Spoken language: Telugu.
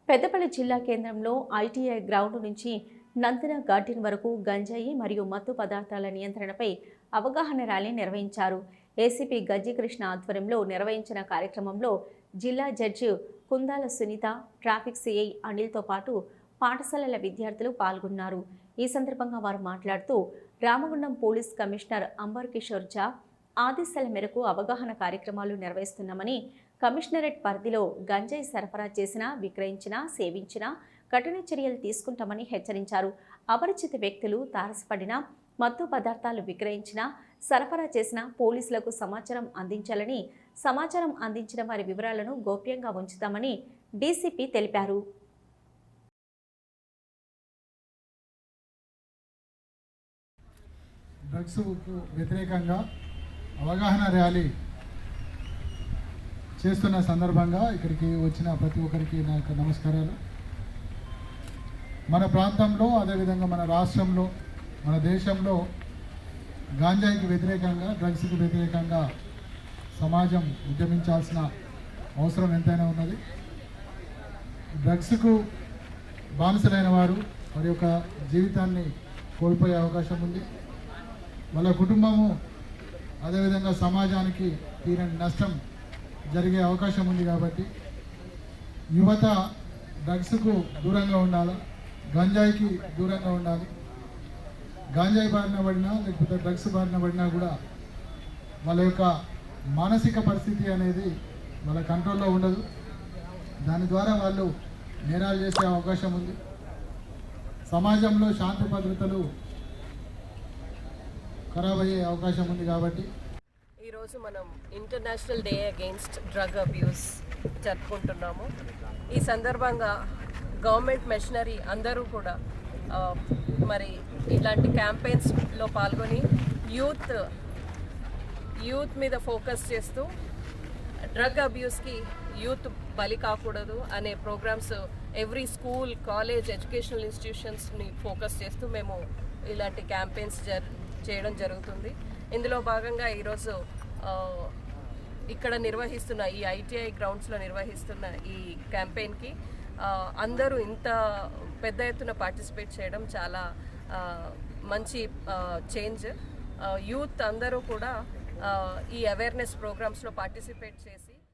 పెద్దపల్లి జిల్లా కేంద్రంలో ఐటీఐ గ్రౌండ్ నుంచి నందన గార్డెన్ వరకు గంజాయి మరియు మత్తు పదార్థాల నియంత్రణపై అవగాహన ర్యాలీ నిర్వహించారు. ఏసీపీ గజ్జికృష్ణ ఆధ్వర్యంలో నిర్వహించిన కార్యక్రమంలో జిల్లా judge Kundala Sunitha, traffic CI అనిల్తో పాటు పాఠశాలల విద్యార్థులు పాల్గొన్నారు. ఈ సందర్భంగా వారు మాట్లాడుతూ రామగుండం పోలీస్ కమిషనర్ అంబర్ కిషోర్ ఝా ఆదేశాల మేరకు అవగాహన కార్యక్రమాలు నిర్వహిస్తున్నామని, కమిషనరేట్ పరిధిలో గంజాయి సరఫరా చేసినా, విక్రయించినా, సేవించినా కఠిన చర్యలు తీసుకుంటామని హెచ్చరించారు. అపరిచిత వ్యక్తులు తారసపడిన మత్తు పదార్థాలు విక్రయించినా, సరఫరా చేసిన పోలీసులకు సమాచారం అందించాలని, సమాచారం అందించిన వారి వివరాలను గోప్యంగా ఉంచుతామని డీసీపీ తెలిపారు. డ్రగ్స్ వ్యతిరేకంగా అవగాహన ర్యాలీ చేస్తున్న సందర్భంగా ఇక్కడికి వచ్చిన ప్రతి ఒక్కరికి నాకు నమస్కారాలు. మన ప్రాంతంలో, అదేవిధంగా మన రాష్ట్రంలో, మన దేశంలో గాంజాయికి వ్యతిరేకంగా, డ్రగ్స్కి వ్యతిరేకంగా సమాజం ఉద్యమించాల్సిన అవసరం ఎంతైనా ఉన్నది. డ్రగ్స్కు బానిసలైన వారు వారి యొక్క జీవితాన్ని కోల్పోయే అవకాశం ఉంది. వాళ్ళ కుటుంబము, అదేవిధంగా సమాజానికి తీరని నష్టం జరిగే అవకాశం ఉంది. కాబట్టి యువత డ్రగ్స్కు దూరంగా ఉండాలి, గంజాయికి దూరంగా ఉండాలి. గంజాయి బారిన పడినా, లేకపోతే డ్రగ్స్ బారిన పడినా కూడా వాళ్ళ యొక్క మానసిక పరిస్థితి అనేది వాళ్ళ కంట్రోల్లో ఉండదు. దాని ద్వారా వాళ్ళు నేరాలు చేసే అవకాశం ఉంది. సమాజంలో శాంతి భద్రతలు ఖరాబ్ అయ్యే అవకాశం ఉంది. కాబట్టి ఈరోజు మనం international day against drug abuse జరుపుకుంటున్నాము. ఈ సందర్భంగా గవర్నమెంట్ మెషనరీ అందరూ కూడా మరి ఇలాంటి క్యాంపెయిన్స్లో పాల్గొని యూత్ మీద ఫోకస్ చేస్తూ డ్రగ్ అబ్యూస్కి యూత్ బలి కాకూడదు అనే programs every school, college, educational ఇన్స్టిట్యూషన్స్ని ఫోకస్ చేస్తూ మేము ఇలాంటి క్యాంపెయిన్స్ చేయడం జరుగుతుంది. ఇందులో భాగంగా ఈరోజు ఇక్కడ నిర్వహిస్తున్న ఈ ఐటీఐ గ్రౌండ్స్లో నిర్వహిస్తున్న ఈ క్యాంపెయిన్కి అందరూ ఇంత పెద్ద ఎత్తున పార్టిసిపేట్ చేయడం చాలా మంచి చేంజ్. యూత్ అందరూ కూడా ఈ అవేర్నెస్ ప్రోగ్రామ్స్లో పార్టిసిపేట్ చేసి